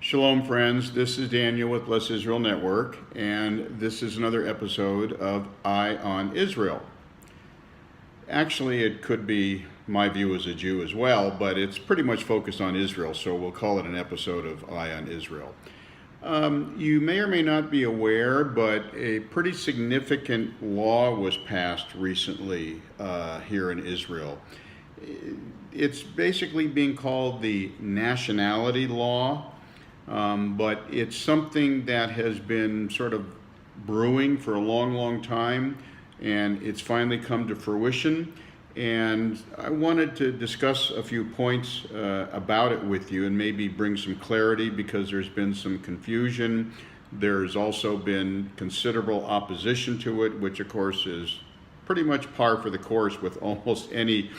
Shalom, friends. This is Daniel with Bless Israel Network, and this is another episode of Eye on Israel. Actually, it could be my view as a Jew as well, but it's pretty much focused on Israel, so we'll call it an episode of Eye on Israel. You may or may not be aware, but a pretty significant law was passed recently here in Israel. It's basically being called the Nationality Law. But it's something that has been sort of brewing for a long time, and it's finally come to fruition. And I wanted to discuss a few points about it with you and maybe bring some clarity, because there's been some confusion. There's also been considerable opposition to it, which of course is pretty much par for the course with almost any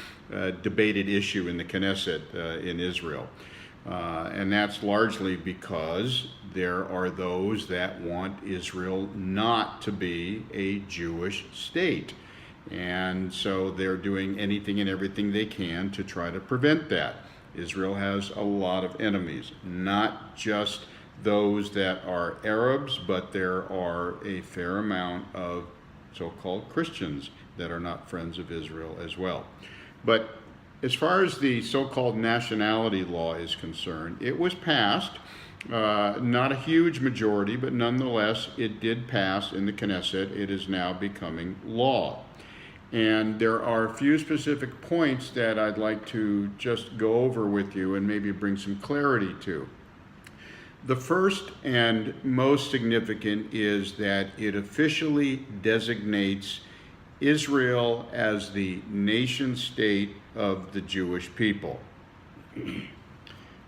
debated issue in the Knesset in Israel. And that's largely because there are those that want Israel not to be a Jewish state. And so they're doing anything and everything they can to try to prevent that. Israel has a lot of enemies, not just those that are Arabs, but there are a fair amount of so-called Christians that are not friends of Israel as well. But as far as the so-called nationality law is concerned, it was passed, not a huge majority, but nonetheless it did pass in the Knesset. It is now becoming law. And there are a few specific points that I'd like to just go over with you and maybe bring some clarity to. The first and most significant is that it officially designates Israel as the nation state of the Jewish people.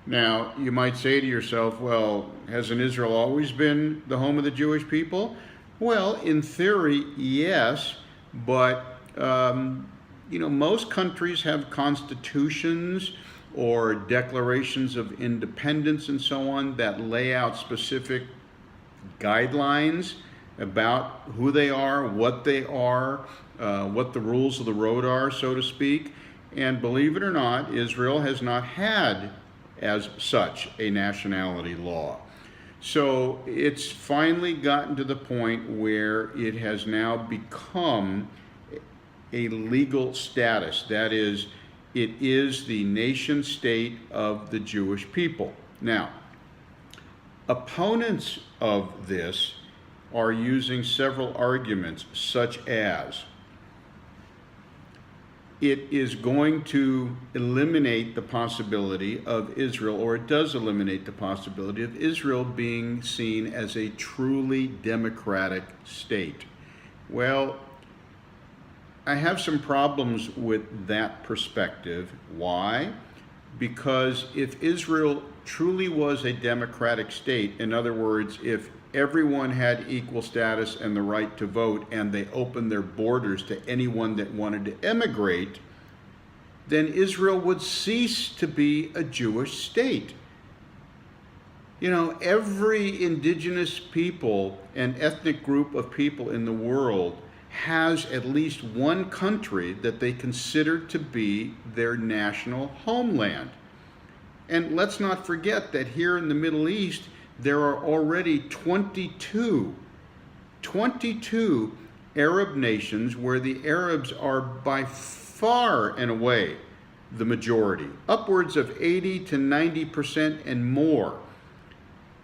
Now, you might say to yourself, well, hasn't Israel always been the home of the Jewish people? Well, in theory, yes, but most countries have constitutions or declarations of independence and so on that lay out specific guidelines about who they are, what the rules of the road are, so to speak. And believe it or not, Israel has not had, as such, a nationality law. So it's finally gotten to the point where it has now become a legal status. That is, it is the nation state of the Jewish people. Now, opponents of this are using several arguments, such as it is going to eliminate the possibility of Israel, or it does eliminate the possibility of Israel being seen as a truly democratic state. Well, I have some problems with that perspective. Why? Because if Israel truly was a democratic state, in other words, if everyone had equal status and the right to vote, and they opened their borders to anyone that wanted to emigrate, then Israel would cease to be a Jewish state. Every indigenous people and ethnic group of people in the world has at least one country that they consider to be their national homeland. And let's not forget that here in the Middle East, there are already 22 Arab nations where the Arabs are by far and away the majority, upwards of 80 to 90% and more.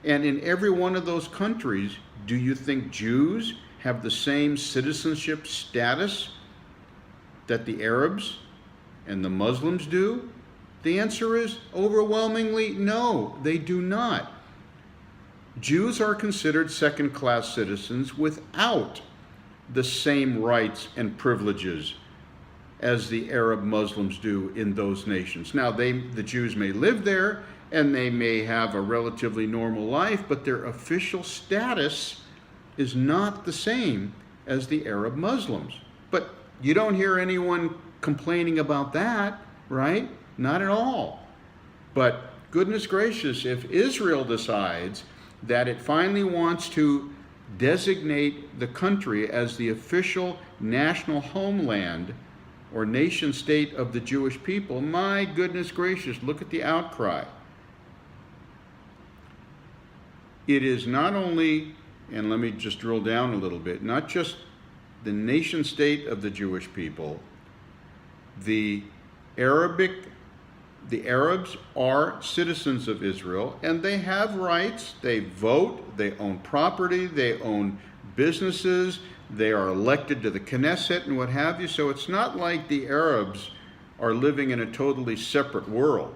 And in every one of those countries, do you think Jews have the same citizenship status that the Arabs and the Muslims do? The answer is overwhelmingly no, they do not. Jews are considered second-class citizens without the same rights and privileges as the Arab Muslims do in those nations. Now, the Jews may live there and they may have a relatively normal life, but their official status is not the same as the Arab Muslims. But you don't hear anyone complaining about that, right? Not at all. But goodness gracious, if Israel decides that it finally wants to designate the country as the official national homeland or nation state of the Jewish people, my goodness gracious, look at the outcry. it is not only, and let me just drill down a little bit, not just the nation state of the Jewish people. The Arabs are citizens of Israel, and they have rights. They vote, they own property, they own businesses, they are elected to the Knesset and what have you. So it's not like the Arabs are living in a totally separate world.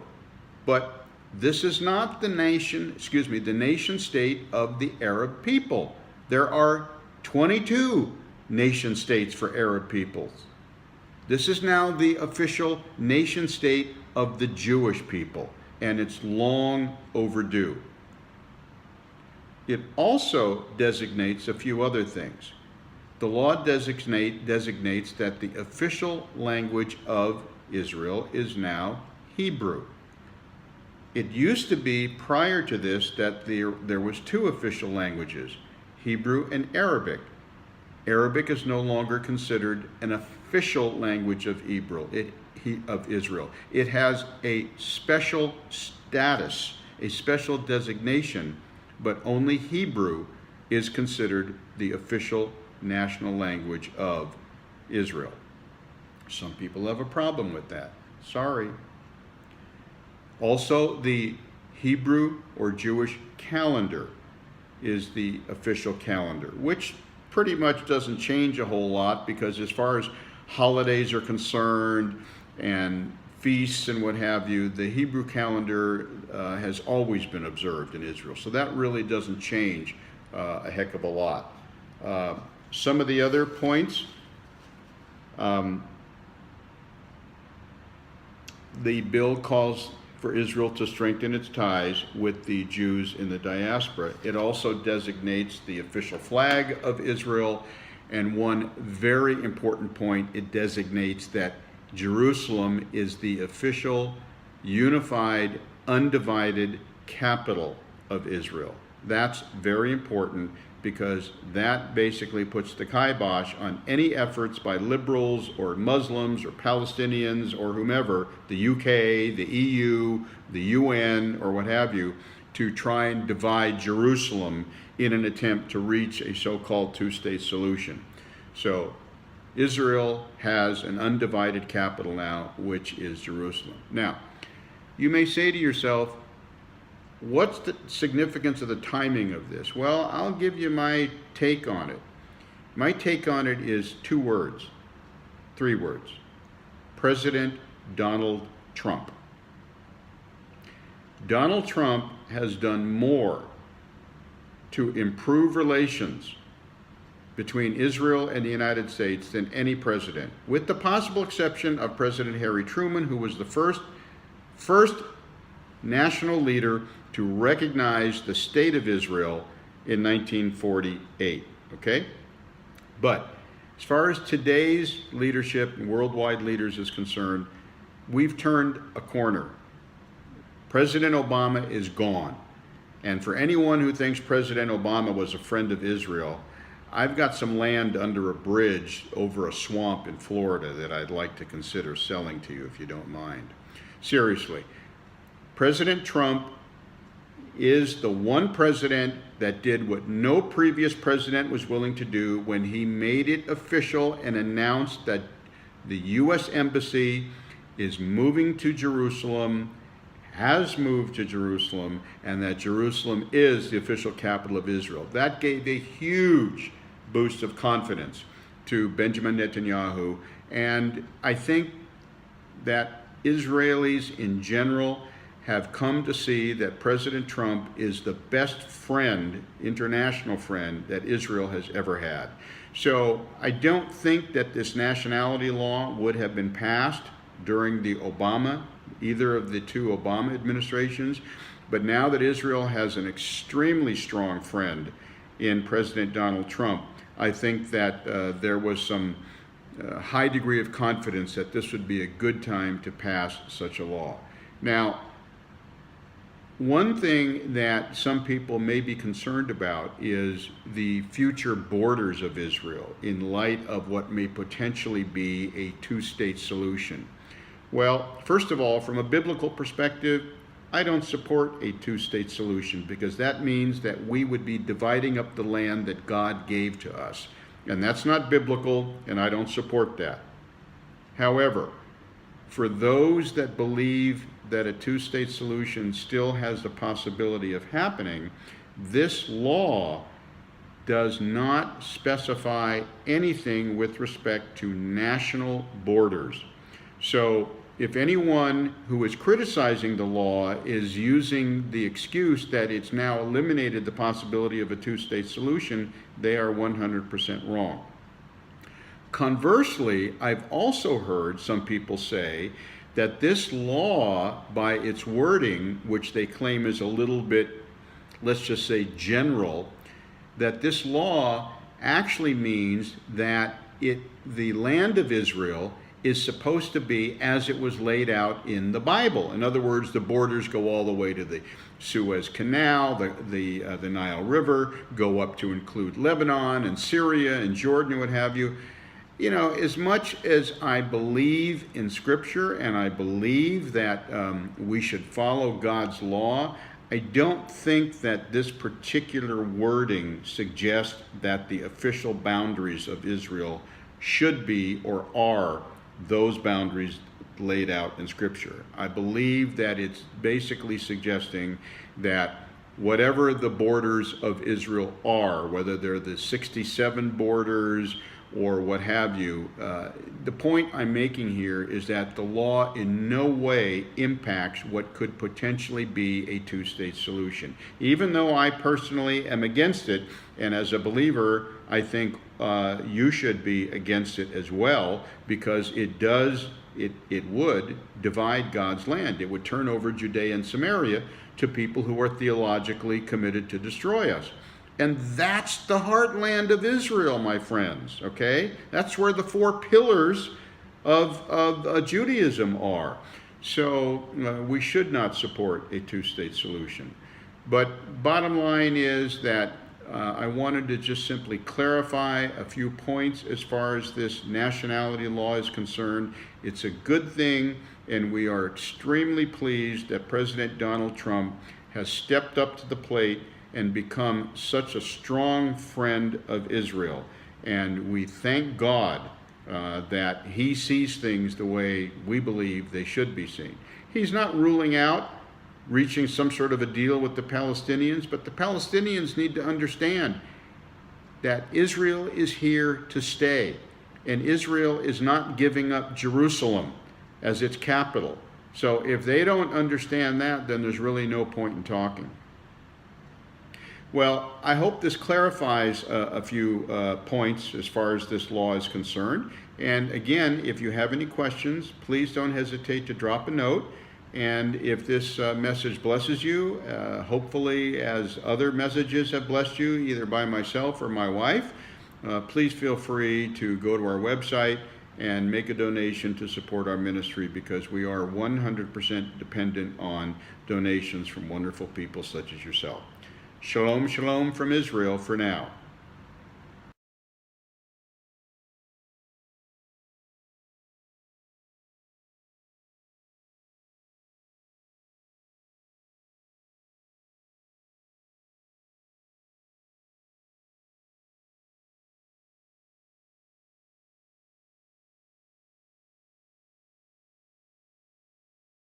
But this is not the nation state of the Arab people. There are 22 nation states for Arab peoples. This is now the official nation state of the Jewish people, and it's long overdue. It also designates a few other things. The law designates that the official language of Israel is now Hebrew. It used to be prior to this that there was two official languages, Hebrew and Arabic. Arabic is no longer considered an official language of Israel. It has a special status, a special designation, but only Hebrew is considered the official national language of Israel. Some people have a problem with that. Sorry. Also, the Hebrew or Jewish calendar is the official calendar, which pretty much doesn't change a whole lot, because as far as holidays are concerned and feasts and what have you, the Hebrew calendar has always been observed in Israel. So that really doesn't change a heck of a lot. Some of the other points, the bill calls for Israel to strengthen its ties with the Jews in the diaspora. It also designates the official flag of Israel, and one very important point, it designates that Jerusalem is the official, unified, undivided capital of Israel. That's very important, because that basically puts the kibosh on any efforts by liberals or Muslims or Palestinians or whomever, the UK, the EU, the UN, or what have you, to try and divide Jerusalem in an attempt to reach a so-called two-state solution. So Israel has an undivided capital now, which is Jerusalem. Now, you may say to yourself, what's the significance of the timing of this? Well, I'll give you my take on it. My take on it is three words. President Donald Trump. Donald Trump has done more to improve relations between Israel and the United States than any president, with the possible exception of President Harry Truman, who was the first national leader to recognize the state of Israel in 1948, okay? But as far as today's leadership and worldwide leaders is concerned, we've turned a corner. President Obama is gone. And for anyone who thinks President Obama was a friend of Israel, I've got some land under a bridge over a swamp in Florida that I'd like to consider selling to you if you don't mind. Seriously, President Trump is the one president that did what no previous president was willing to do when he made it official and announced that the U.S. Embassy is moving to Jerusalem, has moved to Jerusalem, and that Jerusalem is the official capital of Israel. That gave a huge boost of confidence to Benjamin Netanyahu, and I think that Israelis in general have come to see that President Trump is the best friend, international friend, that Israel has ever had. So I don't think that this nationality law would have been passed during either of the two Obama administrations, but now that Israel has an extremely strong friend in President Donald Trump, I think that there was some high degree of confidence that this would be a good time to pass such a law. Now, one thing that some people may be concerned about is the future borders of Israel in light of what may potentially be a two-state solution. Well, first of all, from a biblical perspective, I don't support a two-state solution, because that means that we would be dividing up the land that God gave to us. And that's not biblical, and I don't support that. However, for those that believe that a two-state solution still has the possibility of happening, this law does not specify anything with respect to national borders. So if anyone who is criticizing the law is using the excuse that it's now eliminated the possibility of a two-state solution, they are 100% wrong. Conversely, I've also heard some people say that this law, by its wording, which they claim is a little bit, let's just say, general, that this law actually means that the land of Israel is supposed to be as it was laid out in the Bible. In other words, the borders go all the way to the Suez Canal, the Nile River, go up to include Lebanon and Syria and Jordan and what have you. You know, as much as I believe in Scripture and I believe that we should follow God's law, I don't think that this particular wording suggests that the official boundaries of Israel should be or are those boundaries laid out in Scripture. I believe that it's basically suggesting that whatever the borders of Israel are, whether they're the 67 borders or what have you, the point I'm making here is that the law in no way impacts what could potentially be a two-state solution. Even though I personally am against it, and as a believer, I think you should be against it as well, because it would divide God's land. It would turn over Judea and Samaria to people who are theologically committed to destroy us. And that's the heartland of Israel, my friends, okay? That's where the four pillars of Judaism are. So we should not support a two-state solution. But bottom line is that I wanted to just simply clarify a few points as far as this nationality law is concerned. It's a good thing, and we are extremely pleased that President Donald Trump has stepped up to the plate and become such a strong friend of Israel. And we thank God that he sees things the way we believe they should be seen. He's not ruling out reaching some sort of a deal with the Palestinians, but the Palestinians need to understand that Israel is here to stay, and Israel is not giving up Jerusalem as its capital. So if they don't understand that, then there's really no point in talking. Well, I hope this clarifies a few points as far as this law is concerned. And again, if you have any questions, please don't hesitate to drop a note. And if this message blesses you, hopefully as other messages have blessed you, either by myself or my wife, please feel free to go to our website and make a donation to support our ministry, because we are 100% dependent on donations from wonderful people such as yourself. Shalom, shalom from Israel for now.